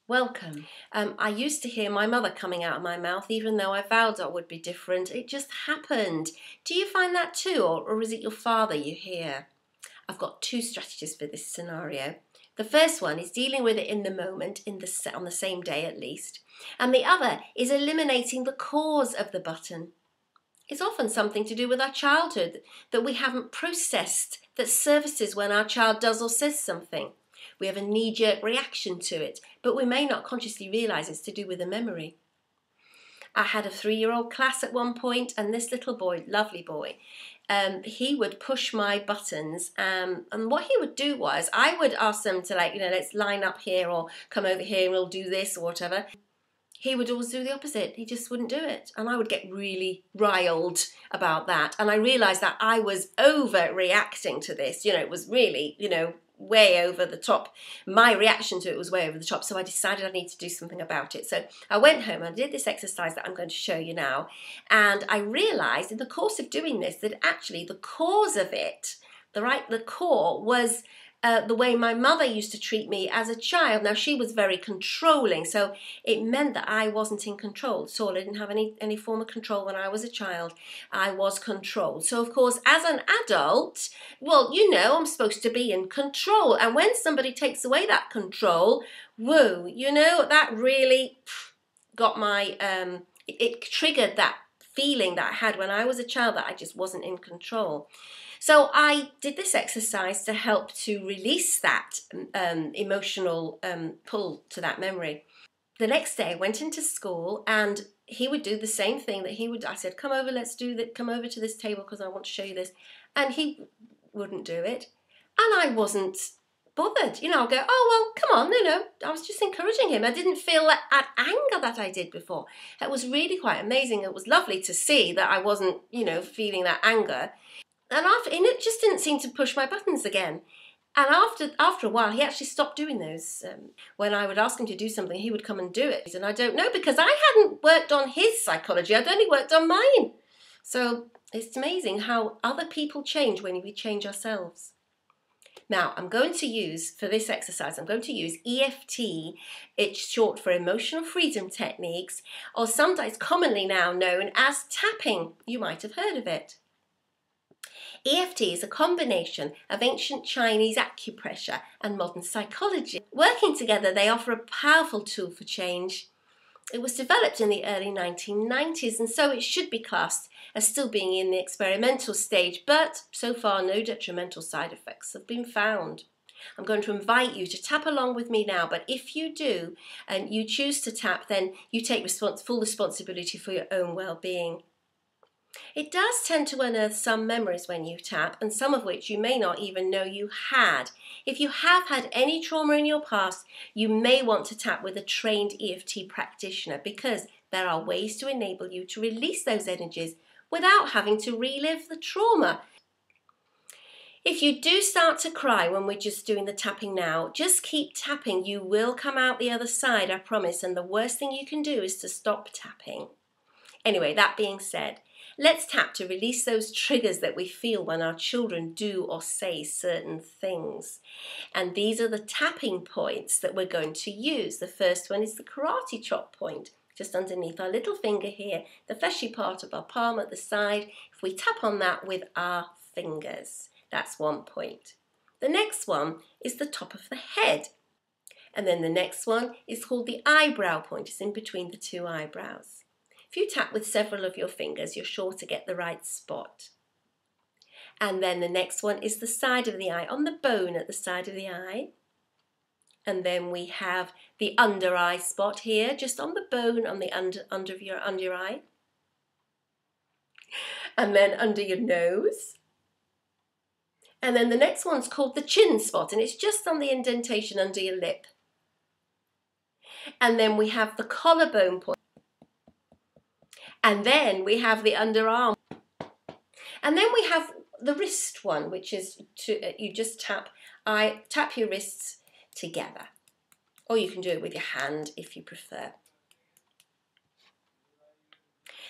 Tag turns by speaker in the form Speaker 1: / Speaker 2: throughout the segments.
Speaker 1: Welcome. I used to hear my mother coming out of my mouth, even though I vowed I would be different. It just happened. Do you find that too, or is it your father you hear? I've got two strategies for this scenario. The first one is dealing with it in the moment, on the same day at least. And the other is eliminating the cause of the button. It's often something to do with our childhood that we haven't processed, that surfaces when our child does or says something. We have a knee-jerk reaction to it, but we may not consciously realise it's to do with a memory. I had a 3-year-old class at one point, and this little boy, lovely boy, he would push my buttons, and what he would do was, I would ask them to let's line up here, or come over here and we'll do this, or whatever. He would always do the opposite. He just wouldn't do it. And I would get really riled about that. And I realised that I was overreacting to this. It was really, way over the top. My reaction to it was way over the top. So I decided I need to do something about it. So I went home and I did this exercise that I'm going to show you now. And I realised in the course of doing this that actually the cause of it, the core was the way my mother used to treat me as a child. Now, she was very controlling, so it meant that I wasn't in control at all. I didn't have any form of control when I was a child. I was controlled. So, of course, as an adult, well, I'm supposed to be in control. And when somebody takes away that control, whoa, that really got my, it triggered that feeling that I had when I was a child that I just wasn't in control. So I did this exercise to help to release that emotional pull to that memory. The next day I went into school and he would do the same thing I said, come over, come over to this table because I want to show you this. And he wouldn't do it. And I wasn't bothered. I'll go, oh, well, come on, I was just encouraging him. I didn't feel that anger that I did before. It was really quite amazing. It was lovely to see that I wasn't, feeling that anger. And it just didn't seem to push my buttons again. And after a while, he actually stopped doing those. When I would ask him to do something, he would come and do it. And I don't know, because I hadn't worked on his psychology. I'd only worked on mine. So it's amazing how other people change when we change ourselves. Now, I'm going to use, for this exercise, I'm going to use EFT. It's short for Emotional Freedom Techniques, or sometimes commonly now known as tapping. You might have heard of it. EFT is a combination of ancient Chinese acupressure and modern psychology. Working together, they offer a powerful tool for change. It was developed in the early 1990s, and so it should be classed as still being in the experimental stage, but so far no detrimental side effects have been found. I'm going to invite you to tap along with me now, but if you do and you choose to tap, then you take full responsibility for your own well-being. It does tend to unearth some memories when you tap, and some of which you may not even know you had. If you have had any trauma in your past, you may want to tap with a trained EFT practitioner, because there are ways to enable you to release those energies without having to relive the trauma. If you do start to cry when we're just doing the tapping now, just keep tapping. You will come out the other side, I promise, and the worst thing you can do is to stop tapping. Anyway, that being said, let's tap to release those triggers that we feel when our children do or say certain things. And these are the tapping points that we're going to use. The first one is the karate chop point, just underneath our little finger here, the fleshy part of our palm at the side. If we tap on that with our fingers, that's one point. The next one is the top of the head. And then the next one is called the eyebrow point. It's in between the two eyebrows. If you tap with several of your fingers, you're sure to get the right spot. And then the next one is the side of the eye, on the bone at the side of the eye. And then we have the under eye spot here, just on the bone, on the under your eye. And then under your nose. And then the next one's called the chin spot, and it's just on the indentation under your lip. And then we have the collarbone point. And then we have the underarm. And then we have the wrist one, which is you just tap your wrists together. Or you can do it with your hand if you prefer.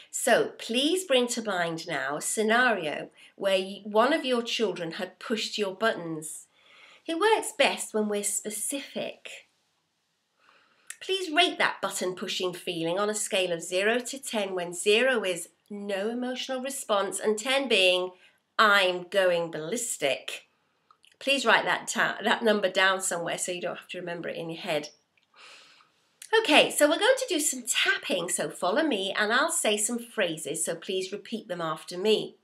Speaker 1: So please bring to mind now a scenario where one of your children had pushed your buttons. It works best when we're specific. Please rate that button pushing feeling on a scale of 0 to 10, when 0 is no emotional response and 10 being I'm going ballistic. Please write that number down somewhere so you don't have to remember it in your head. Okay, so we're going to do some tapping, so follow me and I'll say some phrases, so please repeat them after me.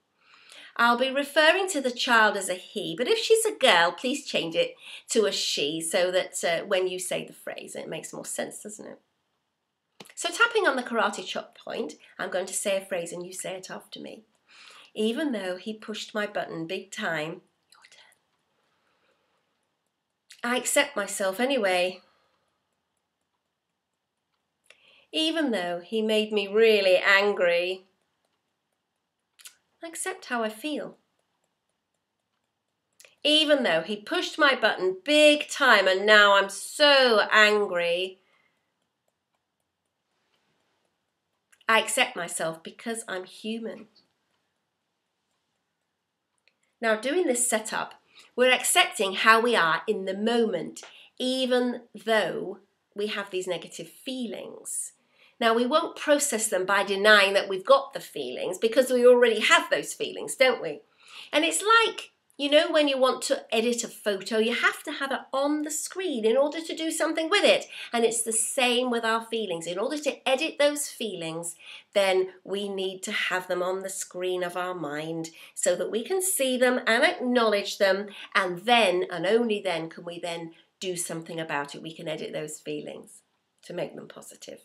Speaker 1: I'll be referring to the child as a he, but if she's a girl, please change it to a she so that when you say the phrase, it makes more sense, doesn't it? So tapping on the karate chop point, I'm going to say a phrase and you say it after me. Even though he pushed my button big time, your turn. I accept myself anyway. Even though he made me really angry, I accept how I feel. Even though he pushed my button big time and now I'm so angry, I accept myself because I'm human. Now, doing this setup, we're accepting how we are in the moment, even though we have these negative feelings. Now, we won't process them by denying that we've got the feelings because we already have those feelings, don't we? And it's like, you know, when you want to edit a photo, you have to have it on the screen in order to do something with it. And it's the same with our feelings. In order to edit those feelings, then we need to have them on the screen of our mind so that we can see them and acknowledge them. And then, and only then, can we then do something about it. We can edit those feelings to make them positive.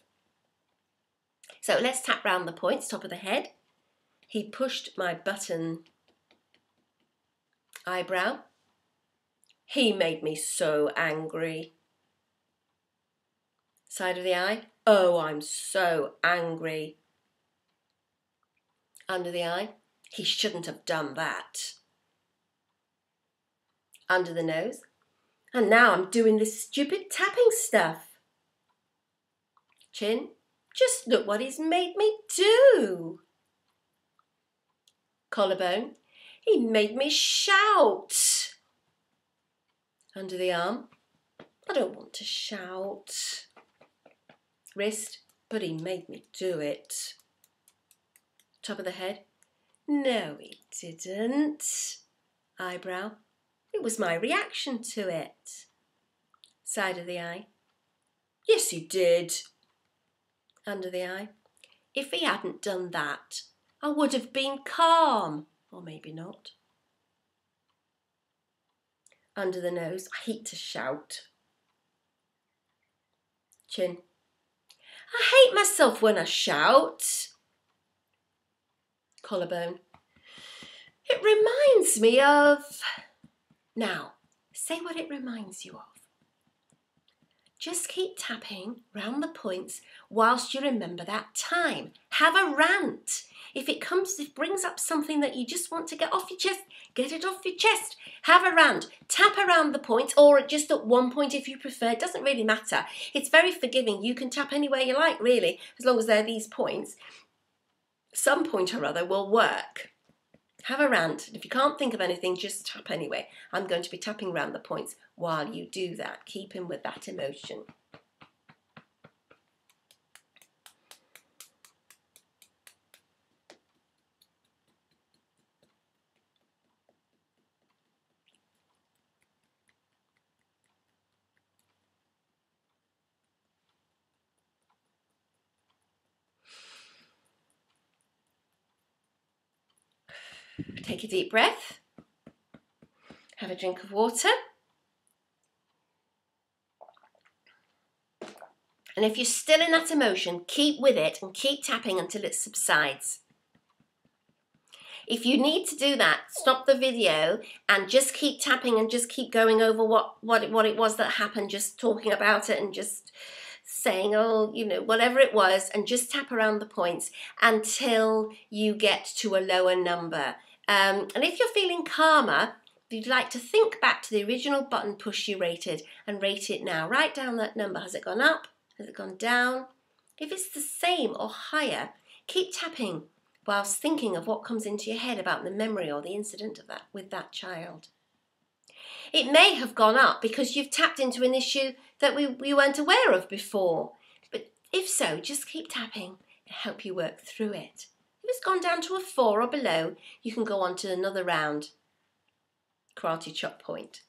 Speaker 1: So let's tap round the points, top of the head. He pushed my button. Eyebrow. He made me so angry. Side of the eye. Oh, I'm so angry. Under the eye. He shouldn't have done that. Under the nose. And now I'm doing this stupid tapping stuff. Chin. Just look what he's made me do. Collarbone. He made me shout. Under the arm. I don't want to shout. Wrist. But he made me do it. Top of the head. No, he didn't. Eyebrow. It was my reaction to it. Side of the eye. Yes, he did. Under the eye. If he hadn't done that, I would have been calm. Or maybe not. Under the nose. I hate to shout. Chin. I hate myself when I shout. Collarbone. It reminds me of... Now, say what it reminds you of. Just keep tapping round the points whilst you remember that time. Have a rant. If it brings up something that you just want to get off your chest, get it off your chest. Have a rant. Tap around the points, or just at one point if you prefer. It doesn't really matter. It's very forgiving. You can tap anywhere you like, really, as long as they're these points. Some point or other will work. Have a rant. If you can't think of anything, just tap anyway. I'm going to be tapping around the points while you do that. Keep in with that emotion. Take a deep breath. Have a drink of water. And if you're still in that emotion, keep with it and keep tapping until it subsides. If you need to do that, stop the video and just keep tapping and just keep going over what it was that happened, just talking about it and just saying, oh, you know, whatever it was, and just tap around the points until you get to a lower number. And if you're feeling calmer, you'd like to think back to the original button push you rated and rate it now. Write down that number. Has it gone up? Has it gone down? If it's the same or higher, keep tapping whilst thinking of what comes into your head about the memory or the incident of that with that child. It may have gone up because you've tapped into an issue that we weren't aware of before. But if so, just keep tapping and help you work through it. If it's gone down to a 4 or below, you can go on to another round. Karate chop point.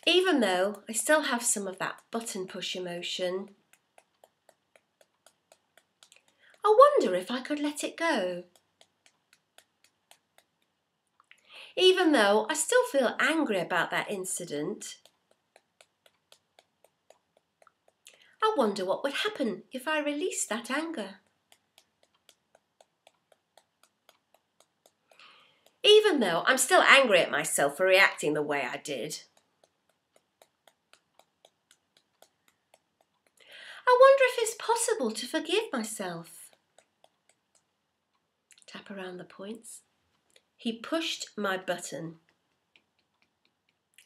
Speaker 1: Even though I still have some of that button push emotion, I wonder if I could let it go. Even though I still feel angry about that incident, I wonder what would happen if I released that anger. Even though I'm still angry at myself for reacting the way I did, I wonder if it's possible to forgive myself. Tap around the points. He pushed my button.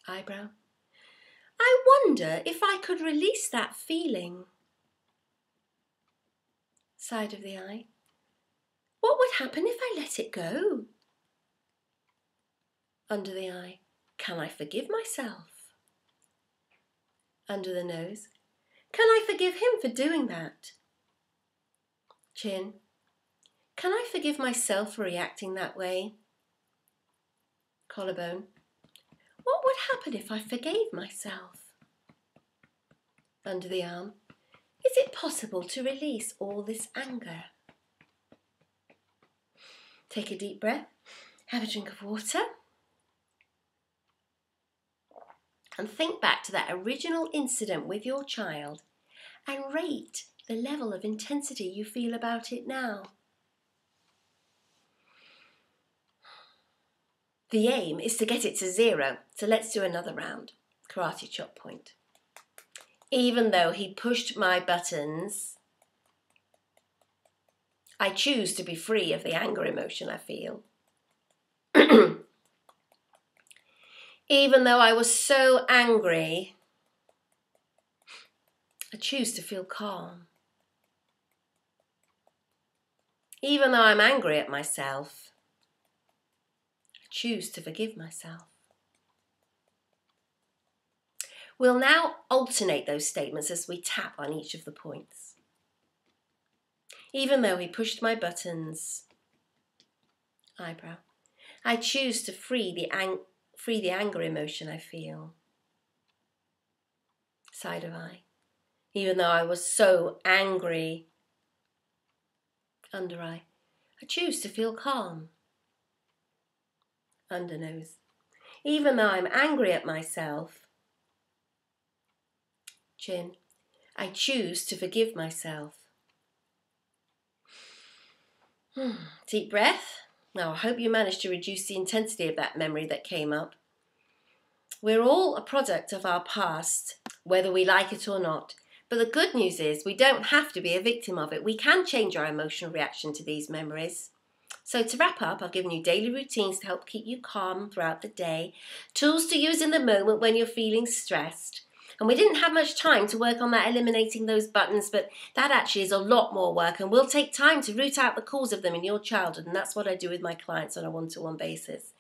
Speaker 1: Eyebrow. I wonder if I could release that feeling. Side of the eye. What would happen if I let it go? Under the eye. Can I forgive myself? Under the nose. Can I forgive him for doing that? Chin. Can I forgive myself for reacting that way? Collarbone. What would happen if I forgave myself? Under the arm. Is it possible to release all this anger? Take a deep breath. Have a drink of water. And think back to that original incident with your child and rate the level of intensity you feel about it now. The aim is to get it to 0, so let's do another round. Karate chop point. Even though he pushed my buttons, I choose to be free of the anger emotion I feel. Even though I was so angry, I choose to feel calm. Even though I'm angry at myself, I choose to forgive myself. We'll now alternate those statements as we tap on each of the points. Even though he pushed my buttons, eyebrow, I choose to free the anger emotion I feel. Side of eye. Even though I was so angry, under eye, I choose to feel calm. Under nose. Even though I'm angry at myself, chin, I choose to forgive myself. Deep breath. Now, I hope you managed to reduce the intensity of that memory that came up. We're all a product of our past, whether we like it or not. But the good news is we don't have to be a victim of it. We can change our emotional reaction to these memories. So to wrap up, I've given you daily routines to help keep you calm throughout the day, tools to use in the moment when you're feeling stressed. And we didn't have much time to work on that, eliminating those buttons, but that actually is a lot more work and will take time to root out the cause of them in your childhood. And that's what I do with my clients on a one-to-one basis.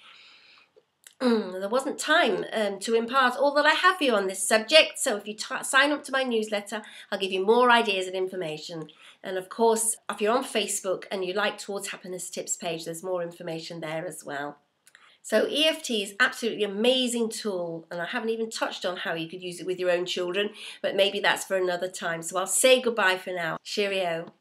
Speaker 1: There wasn't time to impart all that I have for you on this subject, so if you sign up to my newsletter, I'll give you more ideas and information. And of course, if you're on Facebook and you like Towards Happiness Tips page, there's more information there as well. So EFT is absolutely amazing tool, and I haven't even touched on how you could use it with your own children, but maybe that's for another time. So I'll say goodbye for now. Cheerio.